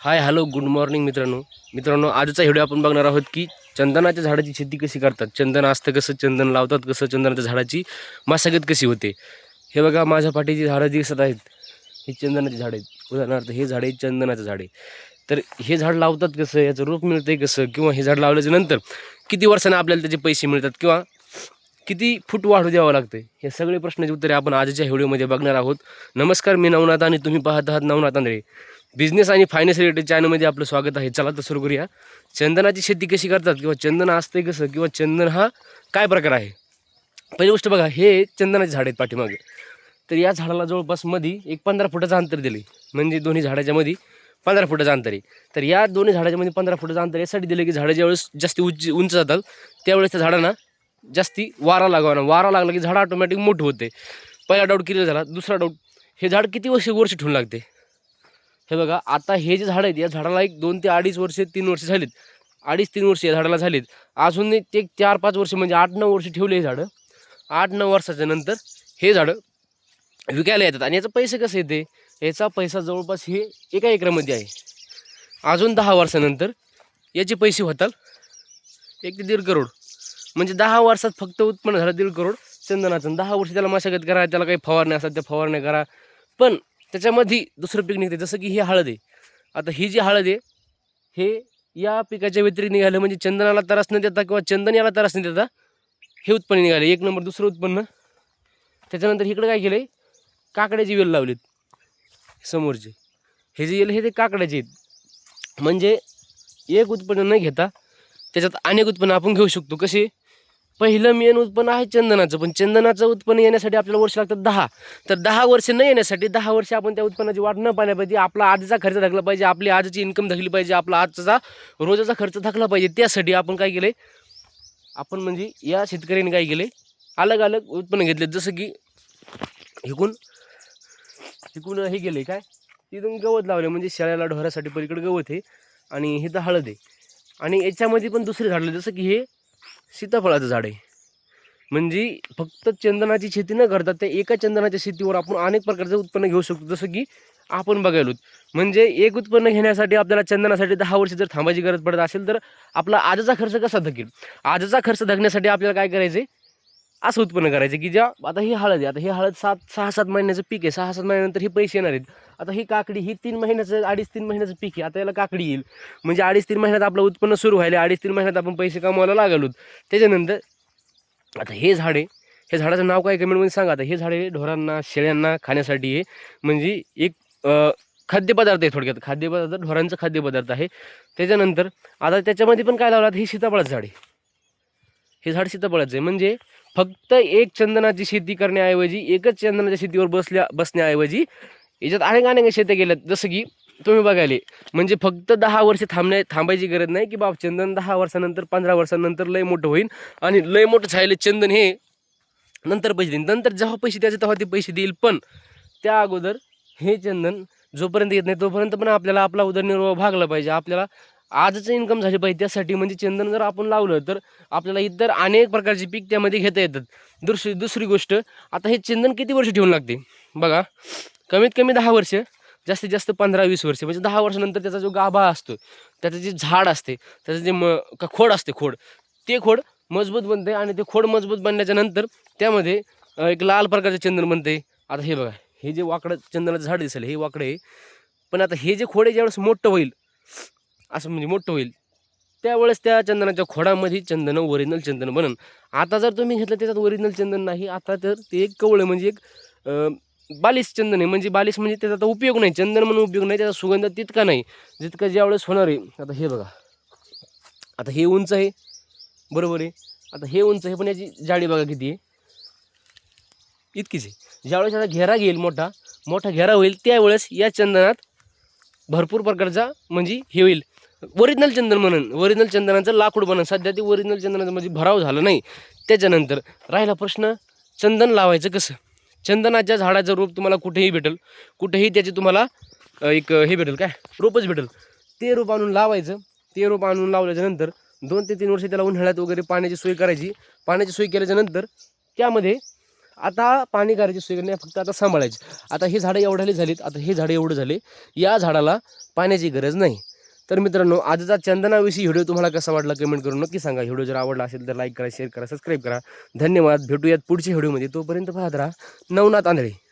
Hi hello good morning मित्रांनो आजचा video आपण बघणार आहोत की चंदनाच्या झाडाची शेती कशी करतात, चंदन असतं कसं, चंदन लावतात कसं, चंदनाच्या झाडाची मशागत कशी होते। हे बघा माझ्या पाठीची झाडं दिसत आहेत, ही चंदनाची झाडं आहेत। उदाहरणार्थ हे झाड आहे चंदनाचं झाड आहे। तर हे झाड लावतात कसं, याचं रोप मिळतंय कसं, किंवा हे झाड लावल्याच्या नंतर किती वर्षांनी आपल्याला त्याचे पैसे मिळतात, किंवा किती फूट वाढू द्यावं लागते, हे सगळे प्रश्नाची उत्तरे आपण आजच्या व्हिडिओमध्ये बघणार आहोत। नमस्कार, मी नवनाथ आणि तुम्ही पाहत आहात नवनाथ आंधळे बिझनेस आणि फायनान्स रिलेटेड चॅनलमध्ये आपलं स्वागत आहे। चला तर सुरू करूया। चंदनाची शेती कशी करतात, किंवा चंदन असते कसं, किंवा चंदन हा काय प्रकार आहे। पहिली गोष्ट बघा, हे चंदनाचे झाड आहेत पाठीमागे। तर या झाडाला जवळपास मध्ये एक 15 फुटाचं अंतर दिले, म्हणजे दोन्ही झाडाच्या मध्ये 15 फुटाचं अंतर आहे। तर या दोन्ही झाडाच्या मध्ये 15 फुटाचं अंतर यासाठी दिलं की झाडं ज्यावेळेस जास्त उंच जातात त्यावेळेस त्या झाडांना जास्ती वारा लागावा, वारा लागला की झाड ऑटोमॅटिक मोठं होते। पहिला डाऊट क्लिअर झाला। दुसरा डाऊट, हे झाड किती वर्ष ठेवून लागते। हे बघा, आता हे जे झाड आहेत या झाडाला एक 2 ते 2.5 वर्ष 3 वर्ष झालीत, 2.5-3 वर्ष या झाडाला झालीत। अजून ते 4-5 वर्ष म्हणजे 8-9 वर्ष ठेवले हे झाडं। 8-9 वर्षाच्या नंतर हे झाडं विकायला येतात। आणि याचा पैसे कसे येते, याचा पैसा जवळपास हे 1 एकरामध्ये आहे। अजून 10 वर्षानंतर याचे पैसे होतात 1 ते 1.5 करोड, म्हणजे 10 वर्षात फक्त उत्पन्न झालं 1.5 करोड चंदनाचं। 10 वर्ष त्याला मशागत करा, त्याला काही फवारण्या असतात त्या फवारण्या करा, पण त्याच्यामध्ये दुसरं पीक निघते। जसं की ही हळद आहे, आता ही जी हळद आहे हे या पिकाच्या व्यतिरिक्त निघालं, म्हणजे चंदनाला त्रास न देता किंवा चंदन याला त्रास न देता हे उत्पन्न निघाले 1 नंबर। दुसरं उत्पन्न, त्याच्यानंतर इकडे काय केलंय, काकड्याची वेल लावलीत समोरचे। हे जे येल हे ते काकड्याचे आहेत, म्हणजे एक उत्पन्न न घेता त्याच्यात अनेक उत्पन्न आपण घेऊ शकतो। कसे, पहिलं मेन उत्पन्न आहे चंदनाचं, पण चंदनाचं उत्पन्न येण्यासाठी आपल्याला वर्ष लागतात 10। तर 10 वर्ष न येण्यासाठी 10 वर्ष आपण त्या उत्पन्नाची वाट न पाहण्यापाहिजे, आपला आजचा खर्च धकला पाहिजे, आपली आजची इन्कम धकली पाहिजे, आपला आजचा रोजाचा खर्च धकला पाहिजे। त्यासाठी आपण काय केलंय, आपण म्हणजे या शेतकऱ्यांनी काय केलंय, अलग अलग उत्पन्न घेतले। जसं की इकून हे गेले काय, तिथून गवत लावले, म्हणजे शेळ्याला ढोरासाठी पलीकडे गवत आहे, आणि हे तर हळद आहे। आणि याच्यामध्ये पण दुसरे झाड, जसं की हे सीताफळाचं झाड आहे। म्हणजे फक्त चंदनाची शेती न करता त्या एका चंदनाच्या शेतीवर आपण अनेक प्रकारचं उत्पन्न घेऊ शकतो। जसं की आपण बघायलो, म्हणजे एक उत्पन्न घेण्यासाठी आपल्याला चंदनासाठी 10 वर्ष जर थांबायची गरज पडत असेल, तर आपला आजचा खर्च कसा धकेल। आजचा खर्च धकण्यासाठी आपल्याला काय करायचं, असं उत्पन्न करायचं की ज्या, आता ही हळद आहे, आता ही हळद 6-7 महिन्याचं पीक आहे, 6-7 महिन्यानंतर ही पैसे येणार आहेत। आता ही काकडी ही 3 महिन्याचं 2.5-3 महिन्याचं पीक आहे, आता याला काकडी येईल, म्हणजे 2.5-3 महिन्यात आपलं उत्पन्न सुरू व्हायला, 2.5-3 महिन्यात आपण पैसे कमवायला लागलो। त्याच्यानंतर आता हे झाड आहे, हे झाडाचं नाव काय कमेंटमध्ये सांगा। आता हे झाड आहे ढोरांना शेळ्यांना खाण्यासाठी आहे, म्हणजे एक खाद्यपदार्थ आहे, थोडक्यात खाद्यपदार्थ, ढोरांचं खाद्यपदार्थ आहे। त्याच्यानंतर आता त्याच्यामध्ये पण काय लावलं, हे सीताफळाचं झाड आहे, हे झाड सीताफळाचं आहे। म्हणजे फक्त एक चंदनाची शेती करण्याऐवजी, एकच चंदनाच्या शेतीवर बसण्याऐवजी याच्यात अनेक शेत्या गेल्यात। जसं की तुम्ही बघायले, म्हणजे फक्त 10 वर्ष थांबायची गरज नाही की बाबा चंदन 10 वर्षानंतर 15 वर्षानंतर लय मोठं होईल, आणि लय मोठं झाले चंदन हे नंतर पैसे देईल, नंतर जेव्हा पैसे द्यायचे तेव्हा ते पैसे देईल। पण त्या अगोदर हे चंदन जोपर्यंत येत नाही तोपर्यंत पण आपल्याला आपला उदरनिर्वाह भागला पाहिजे, आपल्याला आजचं इन्कम झाली पाहिजे। त्यासाठी म्हणजे चंदन जर आपण लावलं तर आपल्याला इतर अनेक प्रकारचे पीक त्यामध्ये घेता येतात। दुसरी गोष्ट, आता हे चंदन किती वर्ष ठेवून लागते बघा, कमीत कमी 10 वर्ष, जास्तीत जास्त 15-20 वर्ष, म्हणजे 10 वर्षानंतर त्याचा जो गाभा असतो, त्याचं जे झाड असते, त्याचं जे खोड असते, ते खोड मजबूत बनते, आणि ते खोड मजबूत बनल्याच्या नंतर त्यामध्ये एक लाल प्रकारचे चंदन बनते। आता हे बघा, हे जे वाकडं चंदनाचं झाड दिसेल हे वाकडं आहे, पण आता हे जे खोड आहे ज्यावेळेस मोठं होईल, असं म्हणजे मोठं होईल, त्यावेळेस त्या चंदनाच्या खोडामध्ये चंदन ओरिजिनल चंदन बनन। आता जर तुम्ही घेतलं त्याच्यात ओरिजिनल चंदन नाही, आता तर ते एक कवळं, म्हणजे एक बालिश चंदन आहे। म्हणजे बालिश म्हणजे त्याचा उपयोग नाही, चंदन म्हणून उपयोग नाही, त्याचा सुगंध तितका नाही जितका ज्यावेळेस होणार आहे। आता हे बघा, आता हे उंच आहे बरोबर आहे, आता हे उंच आहे, पण याची जाडी बघा किती आहे, इतकीच आहे। ज्यावेळेस याचा घेरा घेईल, मोठा घेरा होईल, त्यावेळेस या चंदनात भरपूर प्रकारचा म्हणजे हे होईल, ओरिजिनल चंदन म्हणून, ओरिजिनल चंदनाचं लाकूड बनन। सध्या ते ओरिजिनल चंदनाचं म्हणजे भराव झालं नाही। त्याच्यानंतर राहिला प्रश्न, चंदन लावायचं कसं। चंदनाच्या झाडाचं रोप तुम्हाला कुठेही भेटेल, कुठेही त्याचे तुम्हाला एक हे भेटेल, काय रोपच भेटेल, ते रोप आणून लावायचं। ते रोप आणून लावल्याच्या नंतर 2 ते 3 वर्ष त्याला उन्हाळ्यात वगैरे पाण्याची सोय करायची। पाण्याची सोय केल्याच्या नंतर त्यामध्ये आता पाणी करायची सोय नाही, फक्त आता सांभाळायची. आता हे झाडं एवढाले झालीत, आता हे झाडं एवढं झाले, या झाडाला पाण्याची गरज नाही. तर मित्रांनो, आजचा चंदनाविषयी व्हिडिओ तुम्हाला कसा वाटला कमेंट करून नक्की सांगा. व्हिडिओ जर आवडला असेल तर लाईक करा, शेअर करा, सबस्क्राईब करा. धन्यवाद. भेटूयात पुढच्या व्हिडिओमध्ये. तोपर्यंत पाहत राहा नवनाथ आंधळे.